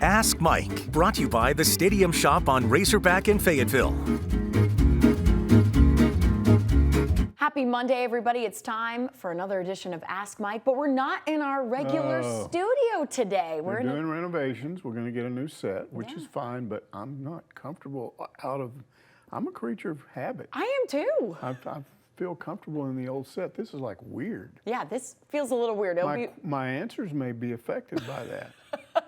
Ask Mike, brought to you by the Stadium Shop on Razorback in Fayetteville. Happy Monday, everybody. It's time for another edition of Ask Mike, but we're not in our regular studio today. We're doing renovations. We're going to get a new set, which is fine, but I'm not comfortable I'm a creature of habit. I am too. I feel comfortable in the old set. This is like weird. Yeah, this feels a little weird. My answers may be affected by that.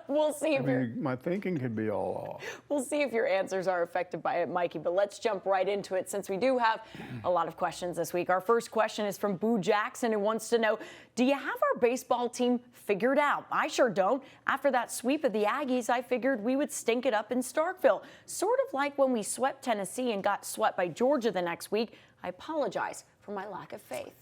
We'll see if my thinking could be all off. We'll see if your answers are affected by it, Mikey. But let's jump right into it since we do have a lot of questions this week. Our first question is from Boo Jackson, who wants to know, do you have our baseball team figured out? I sure don't. After that sweep of the Aggies, I figured we would stink it up in Starkville. Sort of like when we swept Tennessee and got swept by Georgia the next week. I apologize for my lack of faith.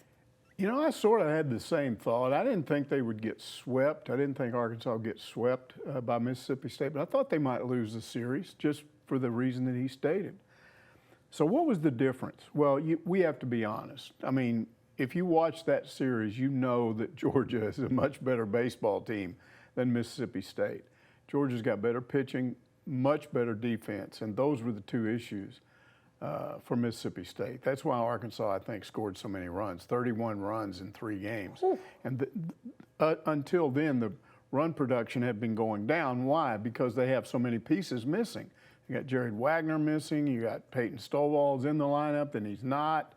You know, I sort of had the same thought. I didn't think they would get swept. I didn't think Arkansas would get swept by Mississippi State, but I thought they might lose the series just for the reason that he stated. So what was the difference? Well, we have to be honest. I mean, if you watch that series, you know that Georgia is a much better baseball team than Mississippi State. Georgia's got better pitching, much better defense, and those were the two issues for Mississippi State. That's why Arkansas, I think, scored so many runs, 31 runs in 3 games. Ooh. And until then, the run production had been going down. Why? Because they have so many pieces missing. You got Jared Wagner missing. You got Peyton Stovall's in the lineup, and he's not.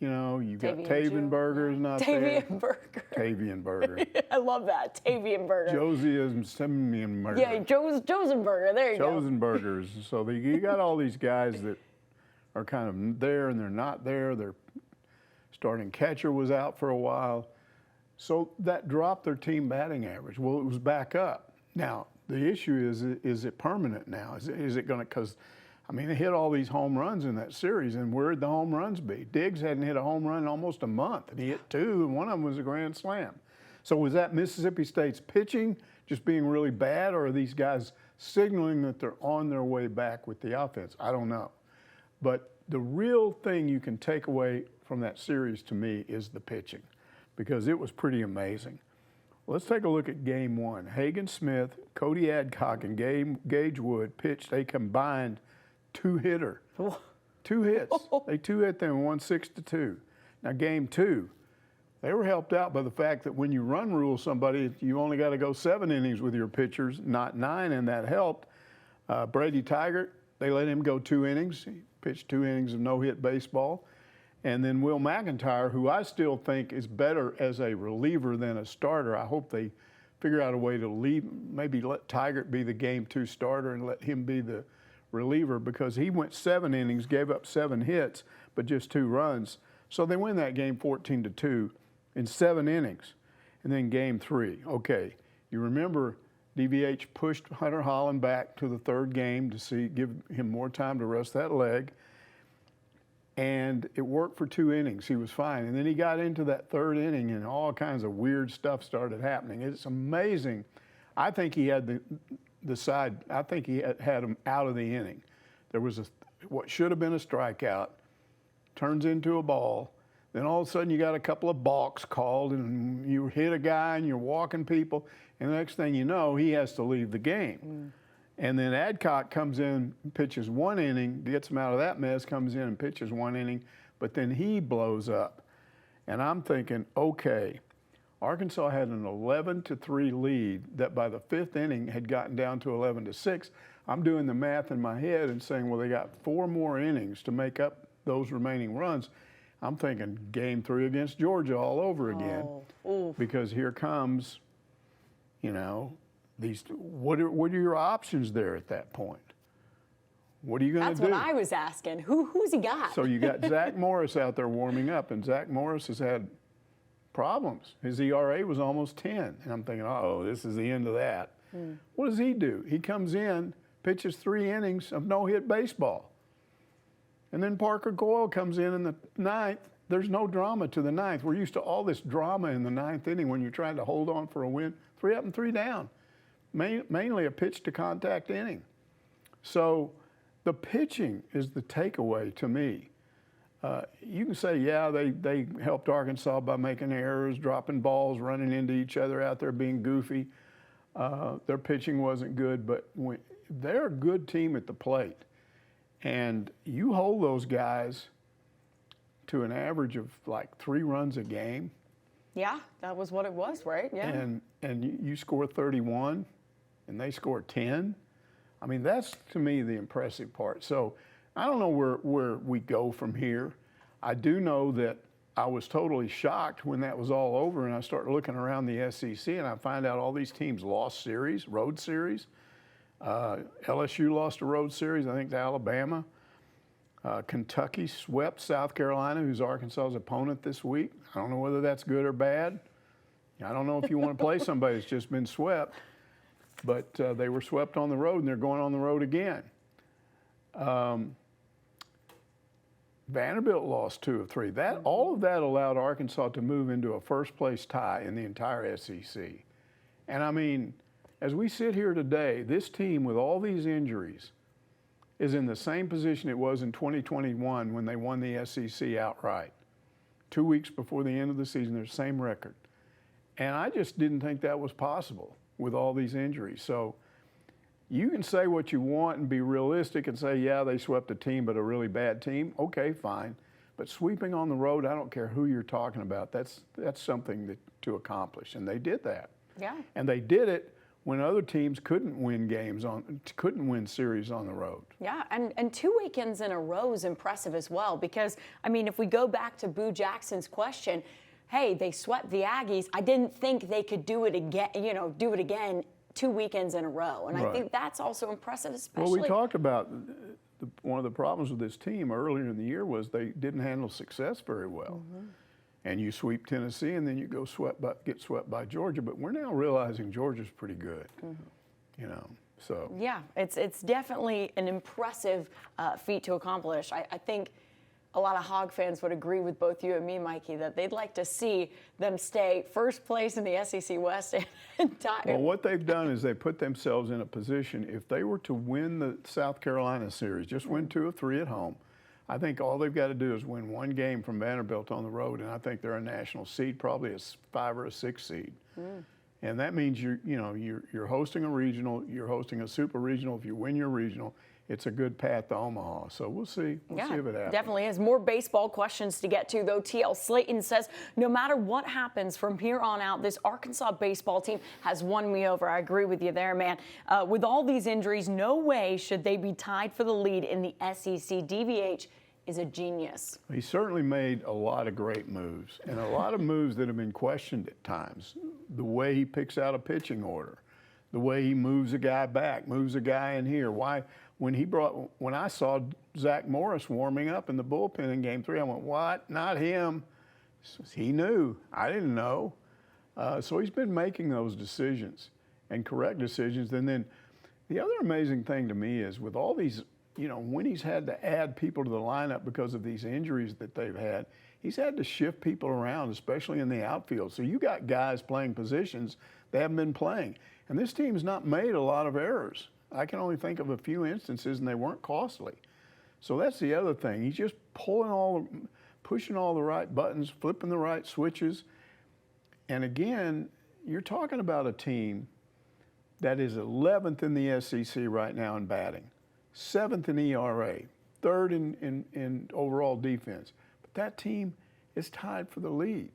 You know, you got Tavian Berger's not there. Tavian Berger. I love that, Tavian Berger. Josenberger. Yeah, Josenberger. There you go. Josenbergers. So you got all these guys that are kind of there and they're not there. Their starting catcher was out for a while. So that dropped their team batting average. Well, it was back up. Now, the issue is it permanent now? Is it going to, because, I mean, they hit all these home runs in that series, and where'd the home runs be? Diggs hadn't hit a home run in almost a month, and he hit 2, and one of them was a grand slam. So was that Mississippi State's pitching just being really bad, or are these guys signaling that they're on their way back with the offense? I don't know. But the real thing you can take away from that series to me is the pitching, because it was pretty amazing. Let's take a look at game 1. Hagen Smith, Cody Adcock, and Gage Wood pitched a combined 2-hitter. 2 hits. They 2-hit them and won 6-2. Now game 2, they were helped out by the fact that when you run rule somebody, you only got to go 7 innings with your pitchers, not 9, and that helped. Brady Tigert, they let him go 2 innings. He pitched 2 innings of no-hit baseball. And then Will McIntyre, who I still think is better as a reliever than a starter. I hope they figure out a way to maybe let Tigert be the game 2 starter and let him be the reliever, because he went 7 innings, gave up 7 hits, but just 2 runs. So they win that game 14-2 in 7 innings. And then game 3, okay, you remember DVH pushed Hunter Holland back to the 3rd game to give him more time to rest that leg. And it worked for 2 innings. He was fine. And then he got into that 3rd inning and all kinds of weird stuff started happening. It's amazing. I think he had I think he had him out of the inning. There was what should have been a strikeout, turns into a ball. Then all of a sudden you got a couple of balks called and you hit a guy and you're walking people. And the next thing you know, he has to leave the game. And then Adcock comes in, pitches 1 inning, gets him out of that mess, comes in and pitches 1 inning, but then he blows up. And I'm thinking, okay, Arkansas had an 11-3 lead that by the 5th inning had gotten down to 11-6. I'm doing the math in my head and saying, well, they got 4 more innings to make up those remaining runs. I'm thinking game 3 against Georgia all over again, because here comes, you know, what are your options there at that point? What are you going to do? That's what I was asking. Who's he got? So you got Zach Morris out there warming up, and Zach Morris has had problems. His ERA was almost 10, and I'm thinking, uh-oh, this is the end of that. What does he do? He comes in, pitches 3 innings of no-hit baseball. And then Parker Goyle comes in the 9th. There's no drama to the 9th. We're used to all this drama in the 9th inning when you're trying to hold on for a win. 3 up and 3 down. Mainly a pitch-to-contact inning. So the pitching is the takeaway to me. You can say, yeah, they helped Arkansas by making errors, dropping balls, running into each other out there, being goofy. Their pitching wasn't good, but they're a good team at the plate. And you hold those guys to an average of like 3 runs a game. Yeah, that was what it was, right? Yeah. And you score 31 and they score 10. I mean, that's to me the impressive part. So I don't know where we go from here. I do know that I was totally shocked when that was all over and I started looking around the SEC and I find out all these teams lost series, road series. LSU lost a road series, I think, to Alabama. Kentucky swept South Carolina, who's Arkansas's opponent this week. I don't know whether that's good or bad. I don't know if you want to play somebody that's just been swept, but they were swept on the road and they're going on the road again. Vanderbilt lost 2 of 3. All of that allowed Arkansas to move into a first-place tie in the entire SEC. And I mean, as we sit here today, this team with all these injuries is in the same position it was in 2021 when they won the SEC outright. 2 weeks before the end of the season, they're same record. And I just didn't think that was possible with all these injuries. So you can say what you want and be realistic and say, yeah, they swept a team, but a really bad team. Okay, fine. But sweeping on the road, I don't care who you're talking about. That's something to accomplish, and they did that. Yeah. And they did it when other teams couldn't win series on the road. Yeah, and 2 weekends in a row is impressive as well because, I mean, if we go back to Boo Jackson's question, hey, they swept the Aggies. I didn't think they could do it again 2 weekends in a row. And right. I think that's also impressive, especially. Well, we talked about one of the problems with this team earlier in the year was they didn't handle success very well. Mm-hmm. And you sweep Tennessee, and then you go get swept by Georgia. But we're now realizing Georgia's pretty good, you know. So yeah, it's definitely an impressive feat to accomplish. I think a lot of Hog fans would agree with both you and me, Mikey, that they'd like to see them stay first place in the SEC West and tie. Well, what they've done is they put themselves in a position. If they were to win the South Carolina series, just win 2 of 3 at home. I think all they've got to do is win 1 game from Vanderbilt on the road, and I think they're a national seed, probably a 5 or a 6 seed. And that means you're hosting a regional, you're hosting a super regional. If you win your regional, it's a good path to Omaha. So we'll see. We'll see if it happens. Definitely is. More baseball questions to get to, though. TL Slayton says, no matter what happens from here on out, this Arkansas baseball team has won me over. I agree with you there, man. With all these injuries, no way should they be tied for the lead in the SEC. DVH is a genius. He certainly made a lot of great moves, and a lot of moves that have been questioned at times. The way he picks out a pitching order, the way he moves a guy back, moves a guy in here. Why? When I saw Zach Morris warming up in the bullpen in Game 3, I went, what? Not him. He knew. I didn't know. So he's been making those decisions and correct decisions. And then the other amazing thing to me is with all these, when he's had to add people to the lineup because of these injuries that they've had, he's had to shift people around, especially in the outfield. So you got guys playing positions they haven't been playing. And this team's not made a lot of errors. I can only think of a few instances, and they weren't costly. So that's the other thing. He's just pushing all the right buttons, flipping the right switches. And again, you're talking about a team that is 11th in the SEC right now in batting, 7th in ERA, 3rd in overall defense. But that team is tied for the lead.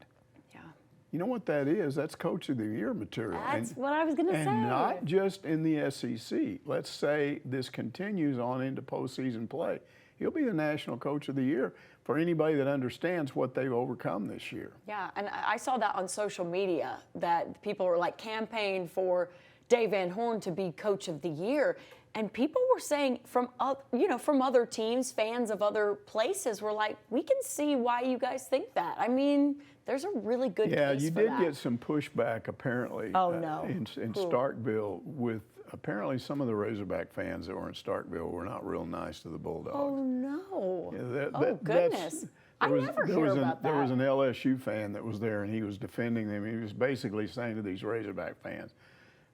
You know what that is? That's Coach of the Year material. That's what I was going to say. And not just in the SEC. Let's say this continues on into postseason play. He'll be the National Coach of the Year for anybody that understands what they've overcome this year. Yeah, and I saw that on social media, that people were like campaign for Dave Van Horn to be Coach of the Year. And people were saying from other teams, fans of other places were like, we can see why you guys think that. I mean, there's a really good case for that. Yeah, you did get some pushback apparently in Starkville with apparently some of the Razorback fans that were in Starkville were not real nice to the Bulldogs. Oh, no. Yeah, goodness. I never hear about that. There was an LSU fan that was there, and he was defending them. He was basically saying to these Razorback fans,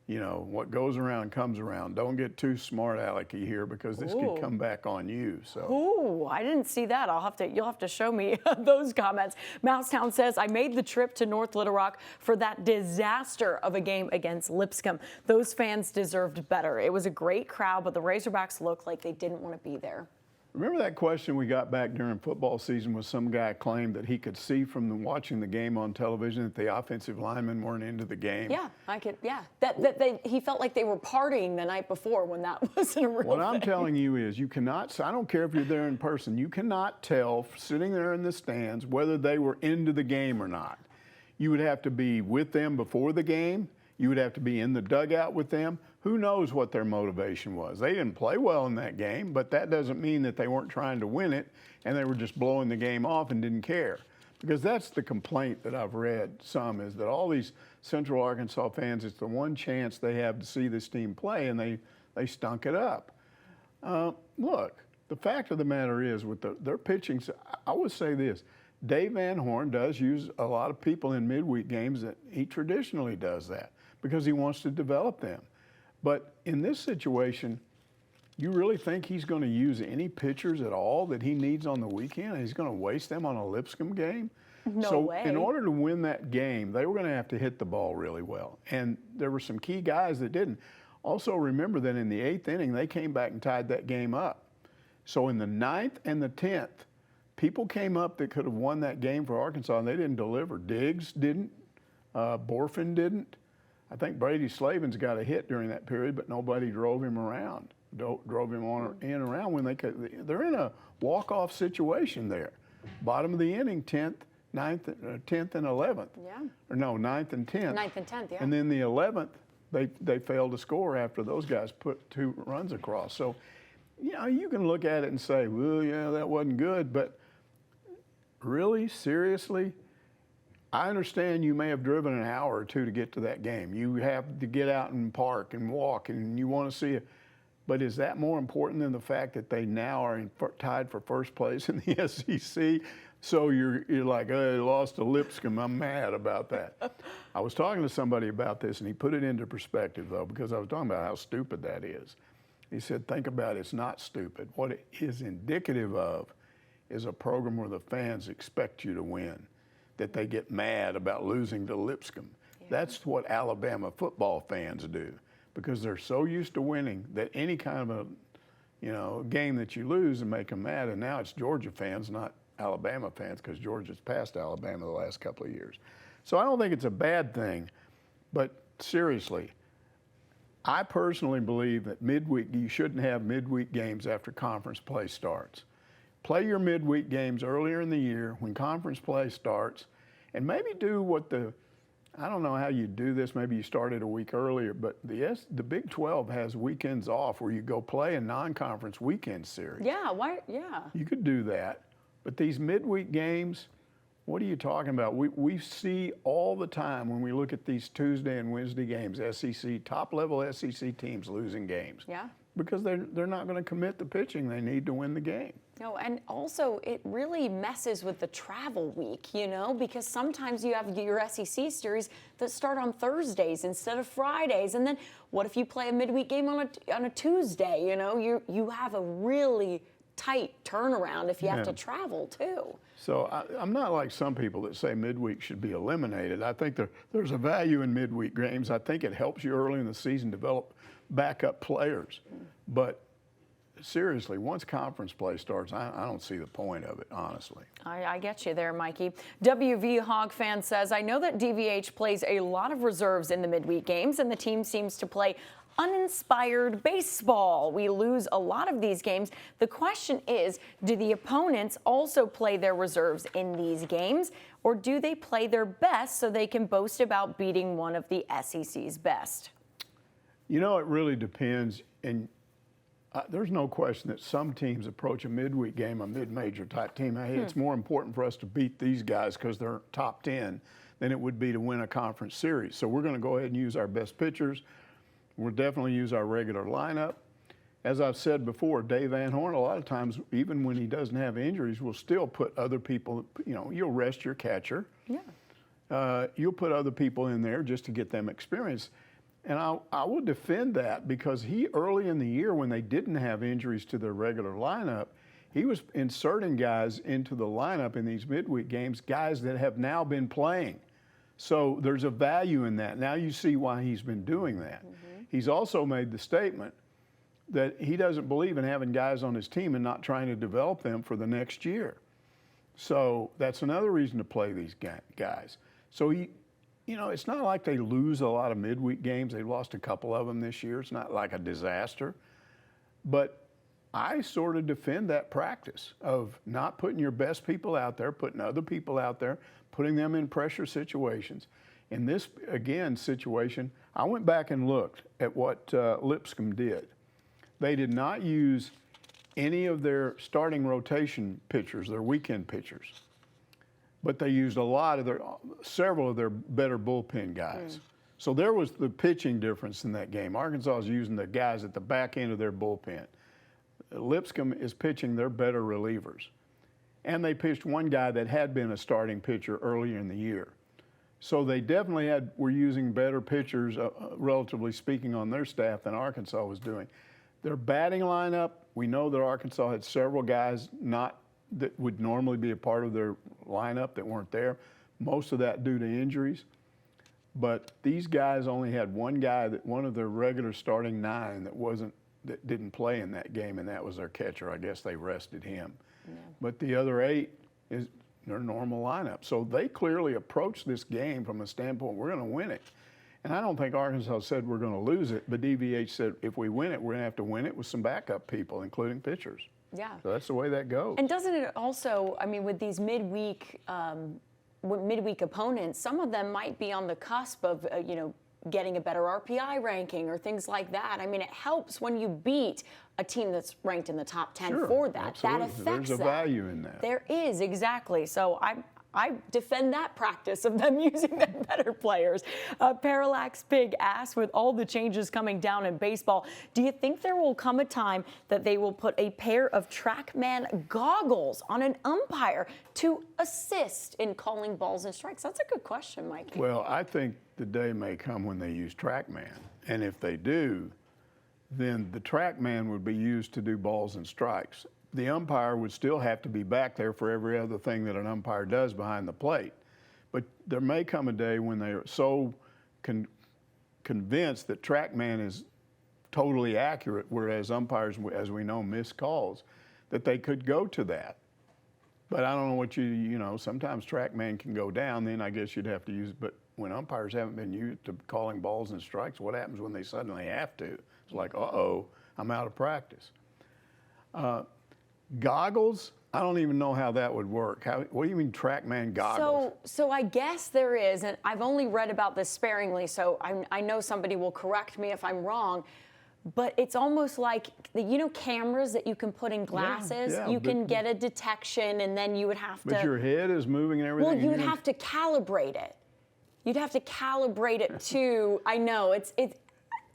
you know, what goes around comes around. Don't get too smart alecky here because this could come back on you. So. Ooh, I didn't see that. You'll have to show me those comments. Mousetown says, I made the trip to North Little Rock for that disaster of a game against Lipscomb. Those fans deserved better. It was a great crowd, but the Razorbacks looked like they didn't want to be there. Remember that question we got back during football season was some guy claimed that he could see from watching the game on television that the offensive linemen weren't into the game? Yeah, he felt like they were partying the night before when that wasn't a real thing. What I'm telling you is you cannot, I don't care if you're there in person, you cannot tell sitting there in the stands whether they were into the game or not. You would have to be with them before the game. You would have to be in the dugout with them. Who knows what their motivation was? They didn't play well in that game, but that doesn't mean that they weren't trying to win it and they were just blowing the game off and didn't care. Because that's the complaint that I've read some is that all these Central Arkansas fans, it's the one chance they have to see this team play and they stunk it up. Look, the fact of the matter is with their pitching, I would say this, Dave Van Horn does use a lot of people in midweek games that he traditionally does that because he wants to develop them. But in this situation, you really think he's going to use any pitchers at all that he needs on the weekend? He's going to waste them on a Lipscomb game? No way. In order to win that game, they were going to have to hit the ball really well. And there were some key guys that didn't. Also remember that in the 8th inning, they came back and tied that game up. So in the 9th and the 10th, people came up that could have won that game for Arkansas, and they didn't deliver. Diggs didn't. Borfin didn't. I think Brady Slavin's got a hit during that period, but nobody drove him around, drove him on in and around when they could. They're in a walk-off situation there. Bottom of the inning, 10th, 9th, 10th and 11th. Yeah. Or no, 9th and 10th. 9th and 10th, yeah. And then the 11th, they failed to score after those guys put 2 runs across. So, you know, you can look at it and say, well, yeah, that wasn't good, but really, seriously? I understand you may have driven an hour or 2 to get to that game. You have to get out and park and walk, and you want to see it. But is that more important than the fact that they now are tied for first place in the SEC? So you're like, oh, they lost to Lipscomb. I'm mad about that. I was talking to somebody about this, and he put it into perspective, though, because I was talking about how stupid that is. He said, think about it. It's not stupid. What it is indicative of is a program where the fans expect you to win, that they get mad about losing to Lipscomb. Yeah. That's what Alabama football fans do because they're so used to winning that any kind of a game that you lose and make them mad. And now it's Georgia fans, not Alabama fans, because Georgia's passed Alabama the last couple of years. So I don't think it's a bad thing, but seriously, I personally believe that you shouldn't have midweek games after conference play starts. Play your midweek games earlier in the year when conference play starts, and maybe do what I don't know how you do this, maybe you started a week earlier, but the Big 12 has weekends off where you go play a non-conference weekend series. Yeah, why? Yeah. You could do that, but these midweek games, what are you talking about? We see all the time when we look at these Tuesday and Wednesday games, SEC, top-level SEC teams losing games. Yeah. Because they're not going to commit the pitching they need to win the game. No, and also it really messes with the travel week, because sometimes you have your SEC series that start on Thursdays instead of Fridays. And then what if you play a midweek game on a Tuesday? You have a really tight turnaround if you have to travel too. So I'm not like some people that say midweek should be eliminated. I think there's a value in midweek games. I think it helps you early in the season develop backup players. But seriously, once conference play starts, I don't see the point of it, honestly. I get you there, Mikey. WV Hog fan says, I know that DVH plays a lot of reserves in the midweek games, and the team seems to play uninspired baseball. We lose a lot of these games. The question is, do the opponents also play their reserves in these games, or do they play their best so they can boast about beating one of the SEC's best? It really depends, and there's no question that some teams approach a midweek game, a mid-major type team. Hey, it's more important for us to beat these guys because they're top 10 than it would be to win a conference series. So we're going to go ahead and use our best pitchers. We'll definitely use our regular lineup. As I've said before, Dave Van Horn, a lot of times, even when he doesn't have injuries, will still put other people, you'll rest your catcher. Yeah. You'll put other people in there just to get them experience. And I will defend that because he, early in the year when they didn't have injuries to their regular lineup, he was inserting guys into the lineup in these midweek games, guys that have now been playing. So there's a value in that. Now you see why he's been doing that. Mm-hmm. He's also made the statement that he doesn't believe in having guys on his team and not trying to develop them for the next year. So that's another reason to play these guys. So he, you know, it's not like they lose a lot of midweek games. They lost a couple of them this year. It's not like a disaster. But I sort of defend that practice of not putting your best people out there, putting other people out there, putting them in pressure situations. In this, again, situation, I went back and looked at what Lipscomb did. They did not use any of their starting rotation pitchers, their weekend pitchers, but they used several of their better bullpen guys. So there was the pitching difference in that game. Arkansas is using the guys at the back end of their bullpen. Lipscomb is pitching their better relievers. And they pitched one guy that had been a starting pitcher earlier in the year. So they definitely were using better pitchers, relatively speaking, on their staff than Arkansas was doing. Their batting lineup, we know that Arkansas had several guys that would normally be a part of their lineup that weren't there. Most of that due to injuries. But these guys only had one guy, one of their regular starting 9 that didn't play in that game, and that was their catcher. I guess they rested him. Yeah. But the other 8 is their normal lineup. So they clearly approached this game from a standpoint, we're going to win it. And I don't think Arkansas said we're going to lose it, but DVH said if we win it, we're going to have to win it with some backup people, including pitchers. Yeah. So that's the way that goes. And doesn't it also, I mean, with these midweek opponents, some of them might be on the cusp of, getting a better RPI ranking or things like that. I mean, it helps when you beat a team that's ranked in the top 10 for that. Absolutely. That affects There's a value in that. There is, exactly. So I defend that practice of them using their better players. Parallax Pig asks, with all the changes coming down in baseball, do you think there will come a time that they will put a pair of trackman goggles on an umpire to assist in calling balls and strikes? That's a good question, Mikey. Well, I think the day may come when they use trackman. And if they do, then the trackman would be used to do balls and strikes. The umpire would still have to be back there for every other thing that an umpire does behind the plate. But there may come a day when they're so convinced that trackman is totally accurate, whereas umpires, as we know, miss calls, that they could go to that. But I don't know what sometimes trackman can go down, then I guess you'd have to use it. But when umpires haven't been used to calling balls and strikes, what happens when they suddenly have to? It's like, uh-oh, I'm out of practice. Goggles, I don't even know how that would work. What do you mean trackman goggles? So I guess there is, and I've only read about this sparingly, so I know somebody will correct me if I'm wrong, but it's almost like, cameras that you can put in glasses. Yeah, you can get a detection, and then you would have to... But your head is moving and everything. Well, you would have to calibrate it. You'd have to calibrate it to, I know,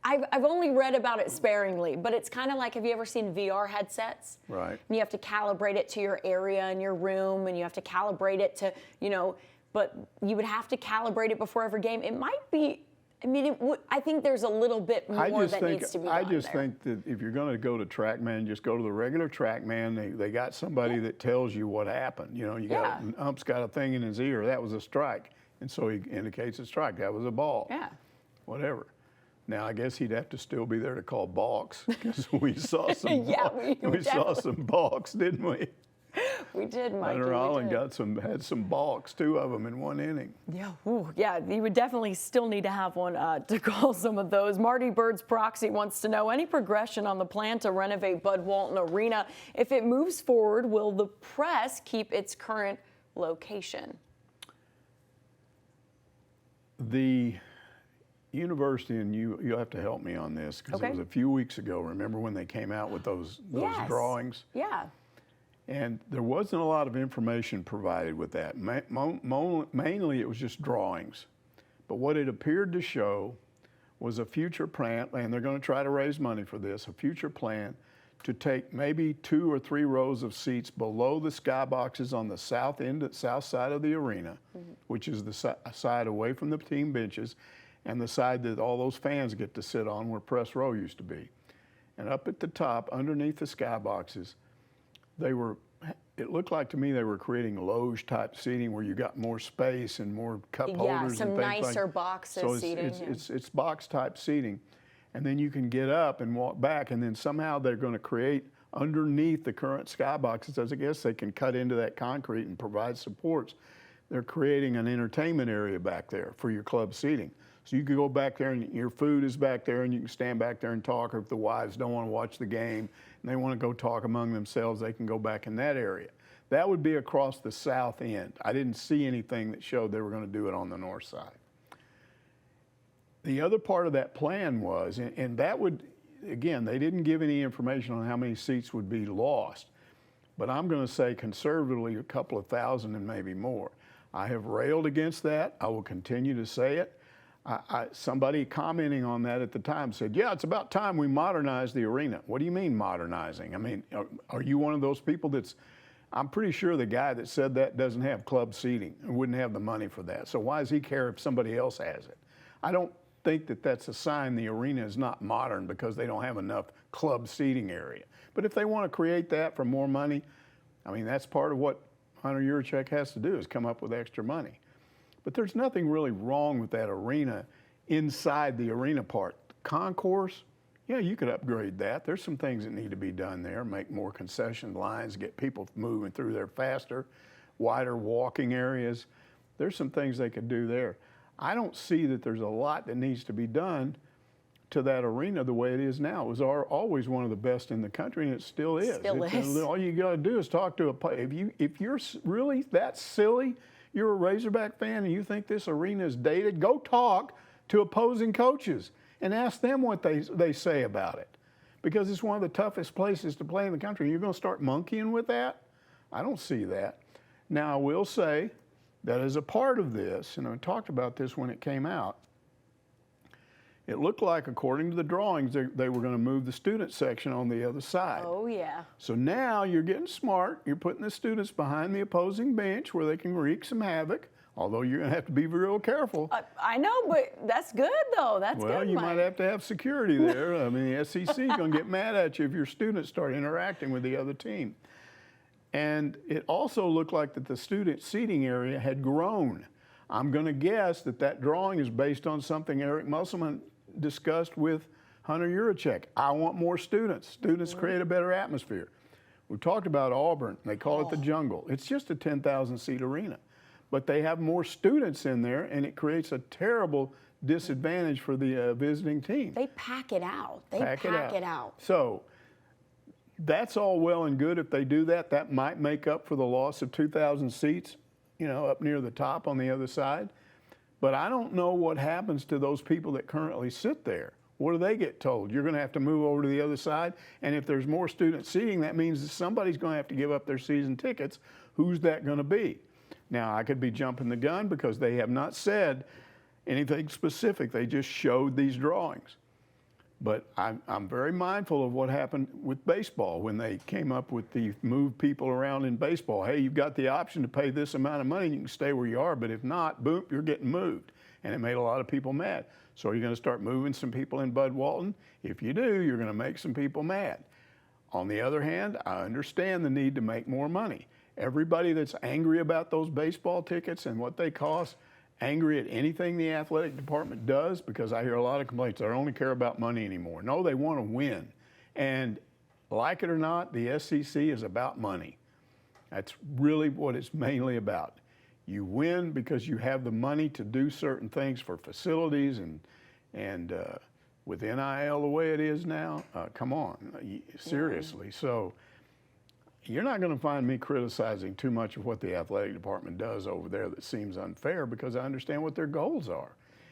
I've only read about it sparingly, but it's kind of like, have you ever seen VR headsets? Right. And you have to calibrate it to your area in your room, and you have to calibrate it to, but you would have to calibrate it before every game. It might be, I think there's a little bit more that needs to be done. I just think that if you're going to go to trackman, just go to the regular trackman. They got somebody that tells you what happened. An ump's got a thing in his ear. That was a strike. And so he indicates a strike. That was a ball. Yeah. Whatever. Now, I guess he'd have to still be there to call balks, because we saw some we saw some balks, didn't we? We did, Mikey. Hunter Holland had some balks, 2 of them in 1 inning. Yeah, you would definitely still need to have one to call some of those. Marty Bird's proxy wants to know any progression on the plan to renovate Bud Walton Arena. If it moves forward, will the press keep its current location? The university, and you'll have to help me on this, because it was a few weeks ago. Remember when they came out with those drawings? Yeah. And there wasn't a lot of information provided with that. Mainly it was just drawings. But what it appeared to show was a future plan, and they're going to try to raise money for this, a future plan to take maybe 2 or 3 rows of seats below the skyboxes on the south side of the arena, which is the side away from the team benches, and the side that all those fans get to sit on where press row used to be. And up at the top, underneath the skyboxes, it looked like to me they were creating loge type seating where you got more space and more cup holders some and things nicer like boxes so seating. It's box type seating. And then you can get up and walk back, and then somehow they're going to create underneath the current skyboxes, as I guess they can cut into that concrete and provide supports. They're creating an entertainment area back there for your club seating. So you can go back there and your food is back there and you can stand back there and talk, or if the wives don't want to watch the game and they want to go talk among themselves, they can go back in that area. That would be across the south end. I didn't see anything that showed they were going to do it on the north side. The other part of that plan was, and that would, again, they didn't give any information on how many seats would be lost, but I'm going to say conservatively a couple of thousand and maybe more. I have railed against that. I will continue to say it. Somebody commenting on that at the time said, yeah, it's about time we modernize the arena. What do you mean modernizing? I mean, are you one of those people that's, I'm pretty sure the guy that said that doesn't have club seating and wouldn't have the money for that. So why does he care if somebody else has it? I don't think that that's a sign the arena is not modern because they don't have enough club seating area. But if they want to create that for more money, I mean, that's part of what Hunter Yurachek has to do is come up with extra money. But there's nothing really wrong with that arena inside the arena part. Concourse, yeah, you could upgrade that. There's some things that need to be done there, make more concession lines, get people moving through there faster, wider walking areas. There's some things they could do there. I don't see that there's a lot that needs to be done to that arena the way it is now. It was always one of the best in the country, and it still is. All you got to do is talk to if you're really that silly, you're a Razorback fan and you think this arena is dated, go talk to opposing coaches and ask them what they say about it. Because it's one of the toughest places to play in the country. You're going to start monkeying with that? I don't see that. Now, I will say that as a part of this, and I talked about this when it came out, it looked like, according to the drawings, they were going to move the student section on the other side. Oh, yeah. So now you're getting smart. You're putting the students behind the opposing bench where they can wreak some havoc, although you're going to have to be real careful. I know, but that's good, though. That's good, Well, you Mike. might have to have security there. I mean, the SEC is going to get mad at you if your students start interacting with the other team. And it also looked like that the student seating area had grown. I'm going to guess that that drawing is based on something Eric Musselman discussed with Hunter Yurachek. I want more students. Students create a better atmosphere. We've talked about Auburn. They call it the jungle. It's just a 10,000 seat arena. But they have more students in there, and it creates a terrible disadvantage for the visiting team. They pack it out. They pack it out. So that's all well and good if they do that. That might make up for the loss of 2,000 seats, you know, up near the top on the other side. But I don't know what happens to those people that currently sit there. What do they get told? You're going to have to move over to the other side. And if there's more student seating, that means that somebody's going to have to give up their season tickets. Who's that going to be? Now, I could be jumping the gun because they have not said anything specific. They just showed these drawings. But I'm very mindful of what happened with baseball when they came up with the move people around in baseball. Hey, you've got the option to pay this amount of money, you can stay where you are, but if not, boom, you're getting moved. And it made a lot of people mad. So are you going to start moving some people in Bud Walton? If you do, you're going to make some people mad. On the other hand, I understand the need to make more money. Everybody that's angry about those baseball tickets and what they cost, angry at anything the athletic department does, because I hear a lot of complaints. I don't only care about money anymore. No, they want to win. And like it or not, the SEC is about money. That's really what it's mainly about. You win because you have the money to do certain things for facilities and with NIL the way it is now, come on, seriously. So you're not going to find me criticizing too much of what the athletic department does over there that seems unfair, because I understand what their goals are.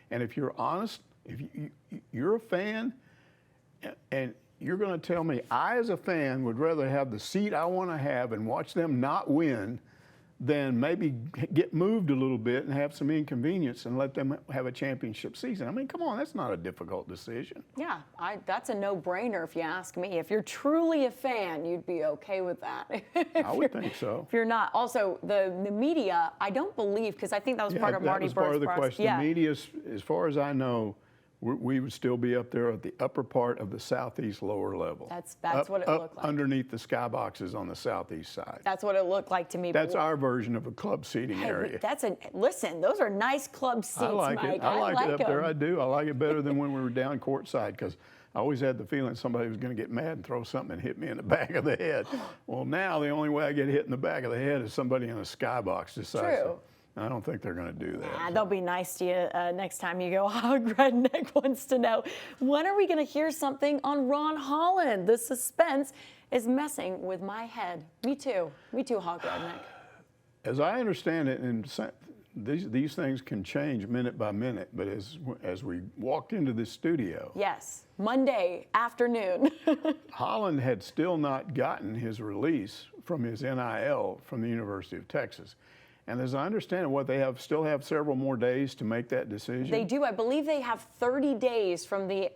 And if you're honest, if you're a fan and you're going to tell me I as a fan would rather have the seat I want to have and watch them not win than maybe get moved a little bit and have some inconvenience and let them have a championship season. I mean, come on, that's not a difficult decision. Yeah, that's a no-brainer if you ask me. If you're truly a fan, you'd be okay with that. I would think so. If you're not. Also, the media, I don't believe, because I think that was part of Marty Bird's part of the question. Yeah. The media, as far as I know, we would still be up there at the upper part of the southeast lower level. That's what it looked like. Underneath the skyboxes on the southeast side. That's what it looked like to me. That's our version of a club seating area. Listen, those are nice club seats, I like Mike. it. I like it up there. I them. do. I like it better than when we were down courtside because I always had the feeling somebody was going to get mad and throw something and hit me in the back of the head. Well, now the only way I get hit in the back of the head is somebody in a skybox decides. True. I don't think they're going to do that. They'll be nice to you next time you go. Hog Redneck wants to know, when are we going to hear something on Ron Holland? The suspense is messing with my head. Me too, Hog Redneck. As I understand it, and these things can change minute by minute, but as we walked into this studio. Yes, Monday afternoon. Holland had still not gotten his release from his NIL from the University of Texas. And as I understand it, they still have several more days to make that decision. They do. I believe they have 30 days from the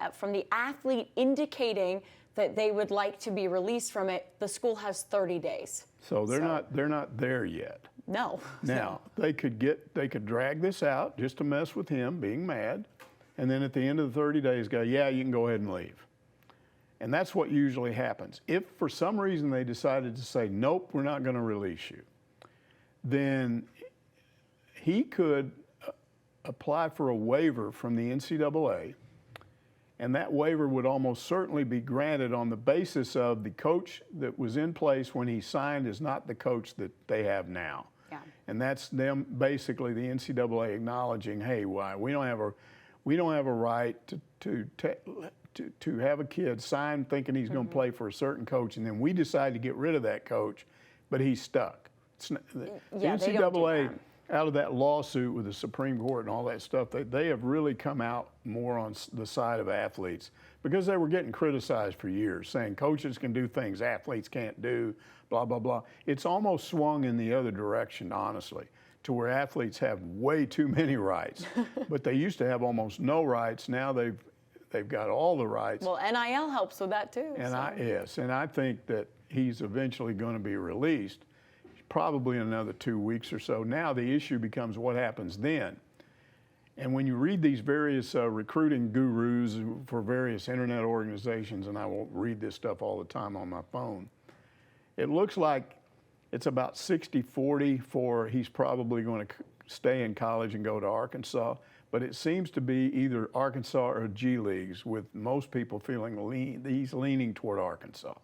athlete indicating that they would like to be released from it. The school has 30 days. So they're not there yet. No. Now they could drag this out just to mess with him being mad, and then at the end of the 30 days go, yeah, you can go ahead and leave. And that's what usually happens. If for some reason they decided to say, nope, we're not going to release you, then he could apply for a waiver from the NCAA, and that waiver would almost certainly be granted on the basis of the coach that was in place when he signed is not the coach that they have now. Yeah. And that's them basically the NCAA acknowledging, hey, we don't have a right to have a kid sign thinking he's going to play for a certain coach, and then we decide to get rid of that coach, but he's stuck. The NCAA, out of that lawsuit with the Supreme Court and all that stuff, they have really come out more on the side of athletes because they were getting criticized for years, saying coaches can do things athletes can't do, blah, blah, blah. It's almost swung in the other direction, honestly, to where athletes have way too many rights. But they used to have almost no rights. Now they've got all the rights. Well, NIL helps with that too. And I think that he's eventually going to be released. Probably in another 2 weeks or so. Now the issue becomes what happens then. And when you read these various recruiting gurus for various internet organizations, and I won't read this stuff all the time on my phone, it looks like it's about 60-40 for he's probably going to stay in college and go to Arkansas. But it seems to be either Arkansas or G Leagues, with most people feeling he's leaning toward Arkansas.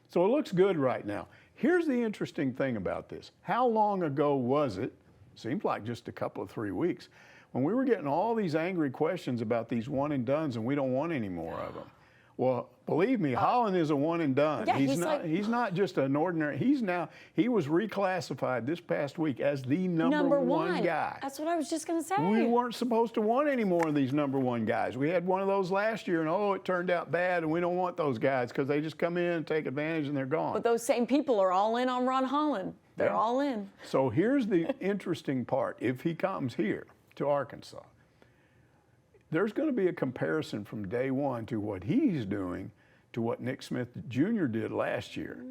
So it looks good right now. Here's the interesting thing about this. How long ago was it? Seems like just a couple of 3 weeks, when we were getting all these angry questions about these one and dones and we don't want any more of them. Well, believe me, Holland is a one and done. Yeah, he's not just an ordinary. He was reclassified this past week as the number one guy. That's what I was just going to say. We weren't supposed to want any more of these number one guys. We had one of those last year, and it turned out bad, and we don't want those guys because they just come in and take advantage and they're gone. But those same people are all in on Ron Holland. They're all in. So here's the interesting part. If he comes here to Arkansas, there's going to be a comparison from day one to what he's doing to what Nick Smith Jr. did last year.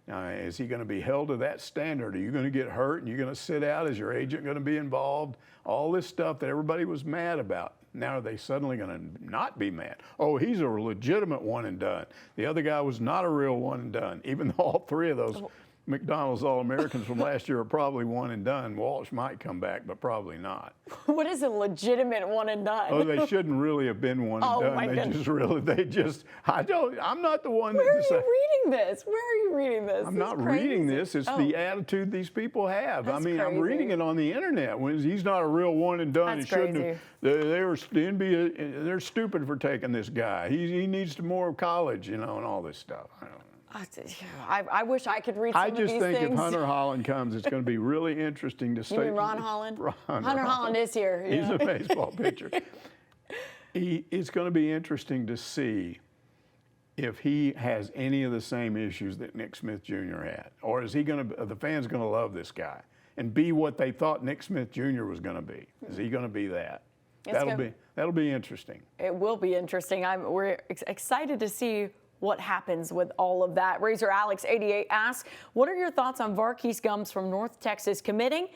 Now, is he going to be held to that standard? Are you going to get hurt and you're going to sit out? Is your agent going to be involved? All this stuff that everybody was mad about. Now are they suddenly going to not be mad? Oh, he's a legitimate one and done. The other guy was not a real one and done, even though all three of those McDonald's All-Americans from last year are probably one and done. Walsh might come back, but probably not. What is a legitimate one and done? Oh, they shouldn't really have been one and done. My goodness. I'm not the one Where are you reading this? Where are you reading this? I'm not reading this. It's the attitude these people have. That's crazy. I'm reading it on the internet. He's not a real one and done. That's he shouldn't crazy. have. They're stupid for taking this guy. He needs more college, and all this stuff. I don't know. I wish I could read some of these things. I just think if Hunter Holland comes, it's going to be really interesting to see. You mean Ron Holland? Hunter Holland is here. He's a baseball pitcher. It's going to be interesting to see if he has any of the same issues that Nick Smith Jr. had, or is he going to? The fans going to love this guy? and be what they thought Nick Smith Jr. was going to be. Is he going to be that? That'll be interesting. It will be interesting. We're excited to see what happens with all of that. Razor Alex 88 asks, what are your thoughts on Varkey's Gums from North Texas committing,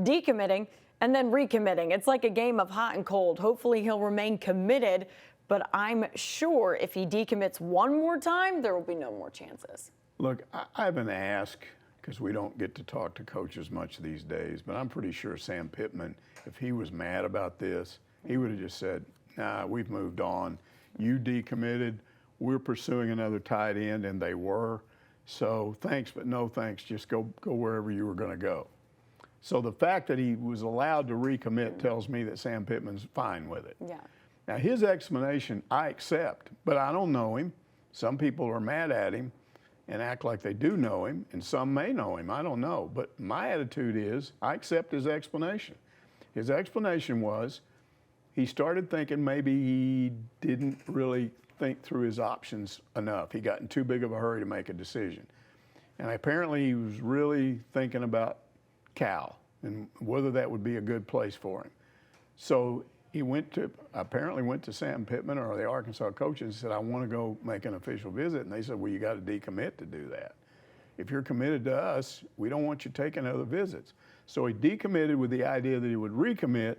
decommitting, and then recommitting? It's like a game of hot and cold. Hopefully he'll remain committed, but I'm sure if he decommits one more time, there will be no more chances. Look, I haven't asked because we don't get to talk to coaches much these days, but I'm pretty sure Sam Pittman, if he was mad about this, he would have just said, nah, we've moved on. You decommitted. We're pursuing another tight end, and they were. So thanks, but no thanks. Just go wherever you were going to go. So the fact that he was allowed to recommit tells me that Sam Pittman's fine with it. Yeah. Now, his explanation, I accept, but I don't know him. Some people are mad at him and act like they do know him, and some may know him. I don't know. But my attitude is I accept his explanation. His explanation was he started thinking maybe he didn't really think through his options enough. He got in too big of a hurry to make a decision. And apparently he was really thinking about Cal and whether that would be a good place for him. So he apparently went to Sam Pittman or the Arkansas coaches and said, I want to go make an official visit. And they said, well, you got to decommit to do that. If you're committed to us, we don't want you taking other visits. So he decommitted with the idea that he would recommit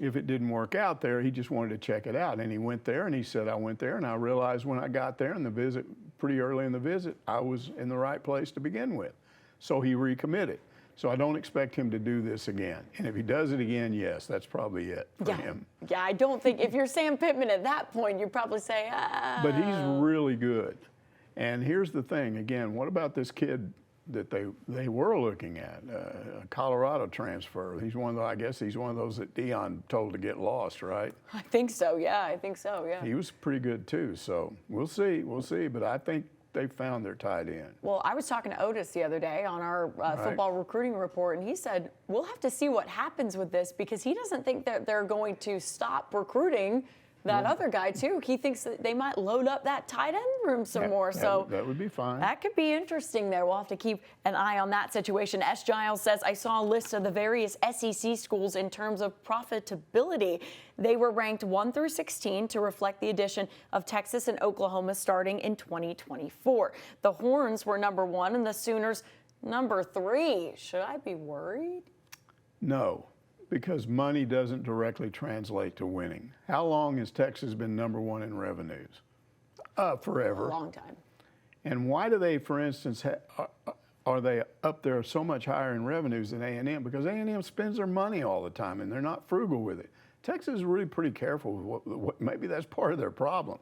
if it didn't work out there. He just wanted to check it out. And he went there and he said, I went there and I realized when I got there in the visit, pretty early in the visit, I was in the right place to begin with. So he recommitted. So I don't expect him to do this again. And if he does it again, yes, that's probably it for him. Yeah, I don't think if you're Sam Pittman at that point, you'd probably say, But he's really good. And here's the thing, again, what about this kid that they were looking at, a Colorado transfer? He's one of the, I guess he's one of those that Dion told to get lost, right? I think so, yeah. He was pretty good too, so we'll see, but I think they found their tight end. Well, I was talking to Otis the other day on our football recruiting report, and he said, we'll have to see what happens with this because he doesn't think that they're going to stop recruiting that other guy, too. He thinks that they might load up that tight end room some more. So that would be fine. That could be interesting there. We'll have to keep an eye on that situation. S. Giles says, I saw a list of the various SEC schools in terms of profitability. They were ranked 1 through 16 to reflect the addition of Texas and Oklahoma starting in 2024. The Horns were number 1 and the Sooners number 3. Should I be worried? No, because money doesn't directly translate to winning. How long has Texas been number 1 in revenues? Forever. A long time. And why do they, for instance, are they up there so much higher in revenues than A&M? Because A&M spends their money all the time and they're not frugal with it. Texas is really pretty careful with what maybe that's part of their problem,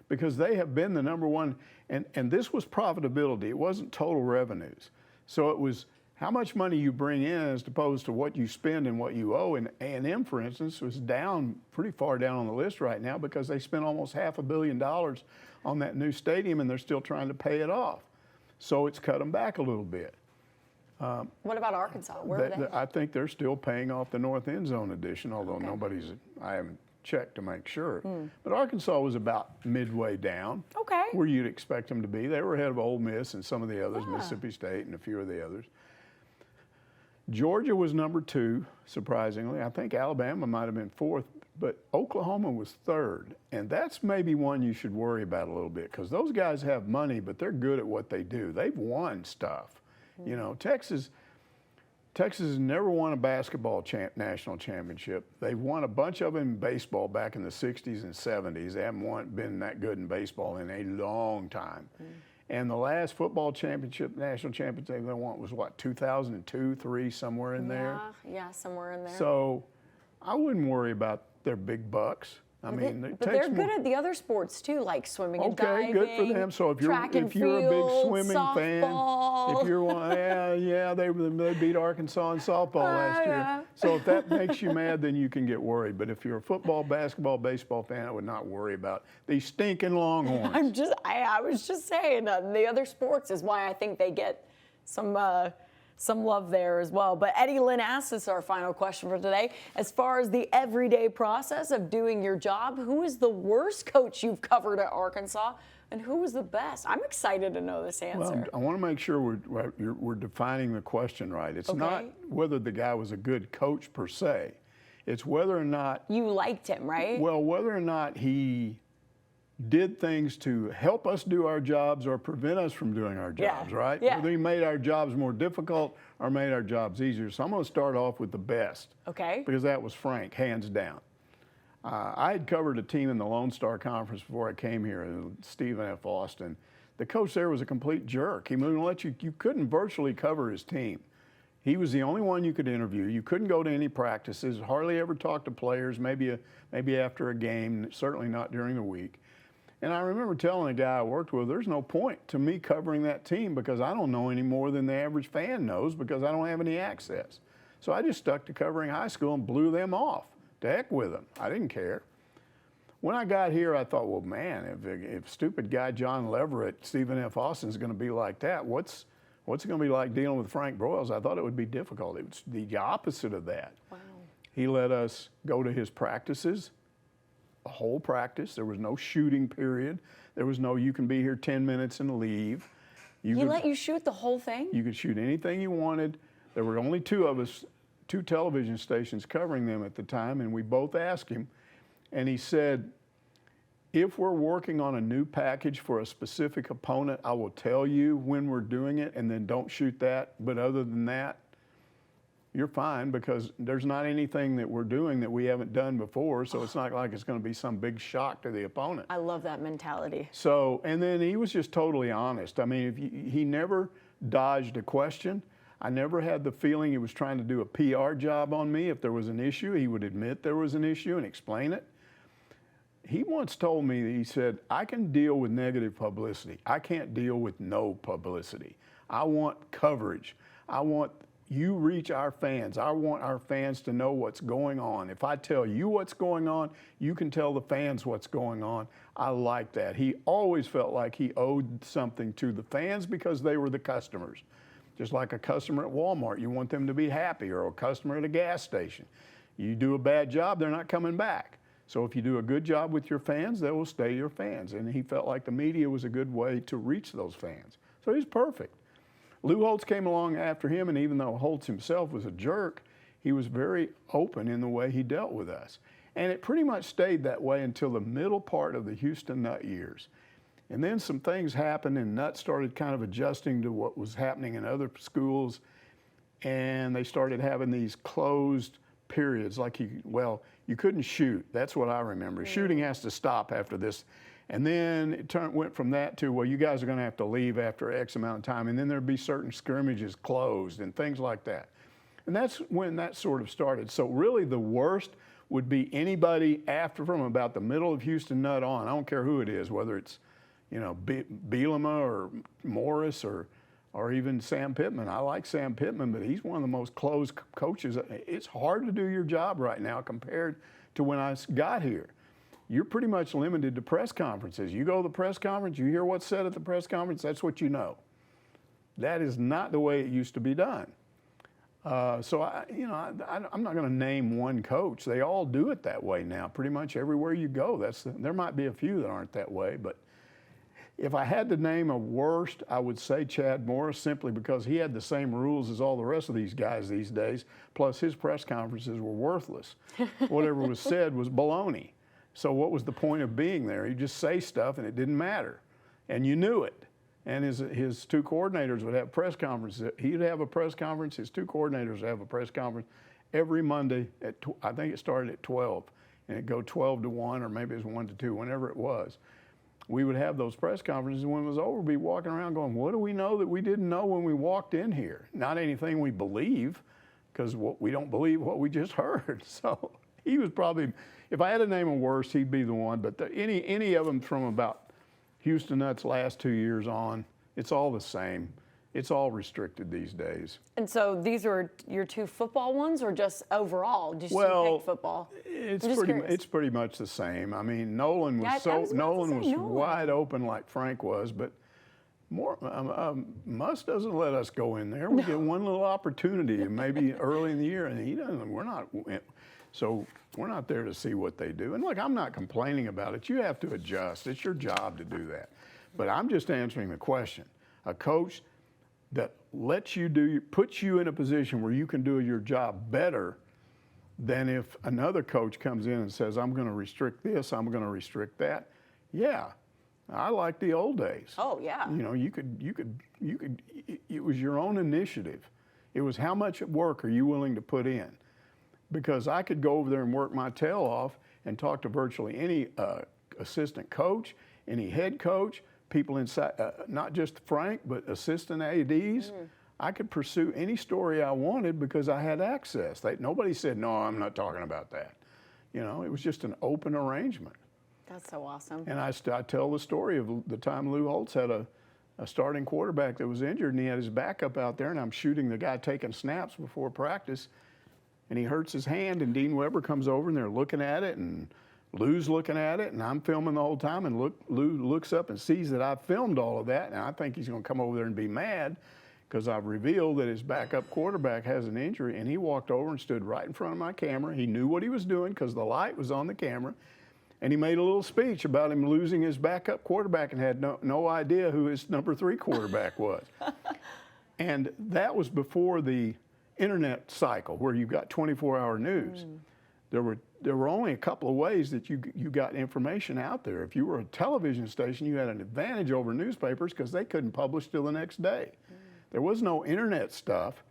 because they have been the number 1, and this was profitability. It wasn't total revenues. So it was how much money you bring in as opposed to what you spend and what you owe. And A&M, for instance, was down, pretty far down on the list right now because they spent almost $500 million on that new stadium and they're still trying to pay it off. So it's cut them back a little bit. What about Arkansas? Where are they? I think they're still paying off the North End Zone addition, although I haven't checked to make sure. But Arkansas was about midway down, where you'd expect them to be. They were ahead of Ole Miss and some of the others, Mississippi State and a few of the others. Georgia was number 2, surprisingly. I think Alabama might have been 4th, but Oklahoma was 3rd. And that's maybe one you should worry about a little bit, because those guys have money, but they're good at what they do. They've won stuff. You know, Texas has never won a basketball national championship. They've won a bunch of them in baseball back in the 60s and 70s. They haven't been that good in baseball in a long time. And the last football championship, national championship they won was what, 2002, 3, somewhere in there? Yeah, somewhere in there. So I wouldn't worry about their big bucks. But they're good at the other sports too, like swimming and diving. Okay, good for them. So if you're a big swimming softball. fan, if you're one, they beat Arkansas in softball last year. So if that makes you mad, then you can get worried. But if you're a football, basketball, baseball fan, I would not worry about these stinking Longhorns. I was just saying, the other sports is why I think they get some love there as well. But Eddie Lynn asks us our final question for today. As far as the everyday process of doing your job, who is the worst coach you've covered at Arkansas? And who was the best? I'm excited to know this answer. Well, I want to make sure we're defining the question right. It's not whether the guy was a good coach per se. It's whether or not you liked him, right? Well, whether or not he did things to help us do our jobs or prevent us from doing our jobs, right? Yeah. Whether he made our jobs more difficult or made our jobs easier. So I'm going to start off with the best. Okay. Because that was Frank, hands down. I had covered a team in the Lone Star Conference before I came here, Stephen F. Austin. The coach there was a complete jerk. He wouldn't let you couldn't virtually cover his team. He was the only one you could interview. You couldn't go to any practices, hardly ever talk to players, maybe after a game, certainly not during the week. And I remember telling a guy I worked with, there's no point to me covering that team because I don't know any more than the average fan knows because I don't have any access. So I just stuck to covering high school and blew them off. To heck with them. I didn't care. When I got here, I thought, well, man, if stupid guy John Leverett, Stephen F. Austin is going to be like that, what's it going to be like dealing with Frank Broyles? I thought it would be difficult. It was the opposite of that. Wow. He let us go to his practices, a whole practice. There was no shooting period. There was no you can be here 10 minutes and leave. He let you shoot the whole thing? You could shoot anything you wanted. There were only two of us, two television stations covering them at the time, and we both asked him, and he said, if we're working on a new package for a specific opponent, I will tell you when we're doing it, and then don't shoot that. But other than that, you're fine because there's not anything that we're doing that we haven't done before, so it's not like it's going to be some big shock to the opponent. I love that mentality. So, and then he was just totally honest. I mean, he never dodged a question. I never had the feeling he was trying to do a PR job on me. If there was an issue, he would admit there was an issue and explain it. He once told me, he said, I can deal with negative publicity. I can't deal with no publicity. I want coverage. I want you reach our fans. I want our fans to know what's going on. If I tell you what's going on, you can tell the fans what's going on. I like that. He always felt like he owed something to the fans because they were the customers. Just like a customer at Walmart, you want them to be happy, or a customer at a gas station. You do a bad job, they're not coming back. So if you do a good job with your fans, they will stay your fans. And he felt like the media was a good way to reach those fans. So he's perfect. Lou Holtz came along after him, and even though Holtz himself was a jerk, he was very open in the way he dealt with us. And it pretty much stayed that way until the middle part of the Houston Nutt years. And then some things happened, and Nutt started kind of adjusting to what was happening in other schools, and they started having these closed periods. Like, you couldn't shoot. That's what I remember. Shooting has to stop after this. And then it went from that to, well, you guys are going to have to leave after X amount of time, and then there'd be certain scrimmages closed and things like that. And that's when that sort of started. So really the worst would be anybody from about the middle of Houston Nutt on. I don't care who it is, whether it's Bielema or Morris or even Sam Pittman. I like Sam Pittman, but he's one of the most closed coaches. It's hard to do your job right now compared to when I got here. You're pretty much limited to press conferences. You go to the press conference, you hear what's said at the press conference, that's what you know. That is not the way it used to be done. So I'm not going to name one coach. They all do it that way now. Pretty much everywhere you go, there might be a few that aren't that way, but if I had to name a worst, I would say Chad Morris, simply because he had the same rules as all the rest of these guys these days, plus his press conferences were worthless. Whatever was said was baloney. So what was the point of being there? He'd just say stuff and it didn't matter. And you knew it. And his two coordinators would have press conferences. He'd have a press conference, his two coordinators would have a press conference every Monday I think it started at 12, and it'd go 12 to 1, or maybe it was 1 to 2, whenever it was. We would have those press conferences, and when it was over, we'd be walking around going, what do we know that we didn't know when we walked in here? Not anything we believe, because we don't believe what we just heard. So he was probably, if I had to name a worst, he'd be the one. But any of them from about Houston Nutt's last 2 years on, it's all the same. It's all restricted these days. And so these are your two football ones, or just overall? Just pick football? It's pretty much the same. I mean, Nolan was wide open like Frank was, but Muss doesn't let us go in there. We get one little opportunity, and maybe early in the year, and he doesn't. So we're not there to see what they do. And look, I'm not complaining about it. You have to adjust. It's your job to do that. But I'm just answering the question. A coach that puts you in a position where you can do your job better than if another coach comes in and says, I'm going to restrict this, I'm going to restrict that. Yeah, I like the old days. Oh, yeah. You know, it was your own initiative. It was how much work are you willing to put in? Because I could go over there and work my tail off and talk to virtually any assistant coach, any head coach, people inside, not just Frank, but assistant ADs. I could pursue any story I wanted because I had access. Nobody said, no, I'm not talking about that. You know, it was just an open arrangement. That's so awesome. And I tell the story of the time Lou Holtz had a starting quarterback that was injured, and he had his backup out there, and I'm shooting the guy taking snaps before practice, and he hurts his hand, and Dean Weber comes over, and they're looking at it, and Lou's looking at it, and I'm filming the whole time, and Lou looks up and sees that I've filmed all of that, and I think he's going to come over there and be mad because I've revealed that his backup quarterback has an injury, and he walked over and stood right in front of my camera. He knew what he was doing because the light was on the camera, and he made a little speech about him losing his backup quarterback and had no idea who his number 3 quarterback was. And that was before the internet cycle where you got 24-hour news. There were only a couple of ways that you got information out there. If you were a television station, you had an advantage over newspapers because they couldn't publish till the next day. There was no internet stuff.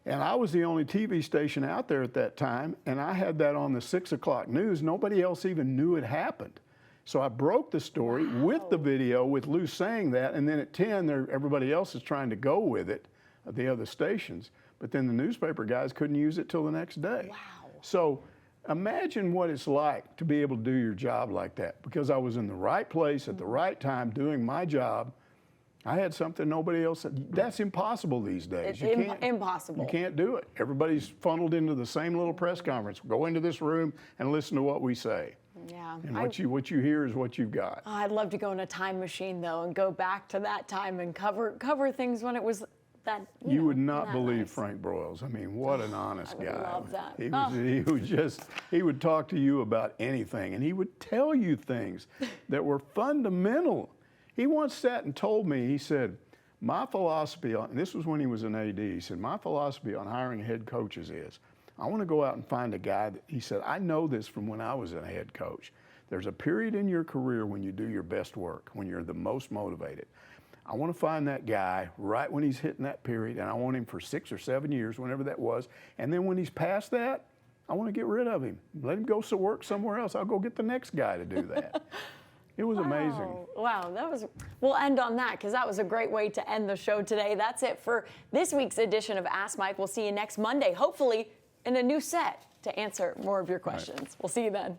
And I was the only TV station out there at that time, and I had that on the 6 o'clock news. Nobody else even knew it happened. So I broke the story with the video with Lou saying that, and then at 10, everybody else is trying to go with it, the other stations. But then the newspaper guys couldn't use it till the next day. Wow. So imagine what it's like to be able to do your job like that, because I was in the right place at the right time doing my job. I had something nobody else had. That's impossible these days. It's impossible. You can't do it. Everybody's funneled into the same little press conference. Go into this room and listen to what we say. Yeah. And what you hear is what you've got. I'd love to go in a time machine, though, and go back to that time and cover things when it was that. You would not believe nice. Frank Broyles. I mean, what an honest guy. I love that. He would talk to you about anything, and he would tell you things that were fundamental. He once sat and told me, he said, my philosophy on, and this was when he was an AD, he said, my philosophy on hiring head coaches is, I want to go out and find a guy that, he said, I know this from when I was a head coach. There's a period in your career when you do your best work, when you're the most motivated. I want to find that guy right when he's hitting that period, and I want him for 6 or 7 years, whenever that was. And then when he's past that, I want to get rid of him. Let him go work somewhere else. I'll go get the next guy to do that. It was amazing. Wow, we'll end on that because that was a great way to end the show today. That's it for this week's edition of Ask Mike. We'll see you next Monday, hopefully in a new set to answer more of your questions. We'll see you then.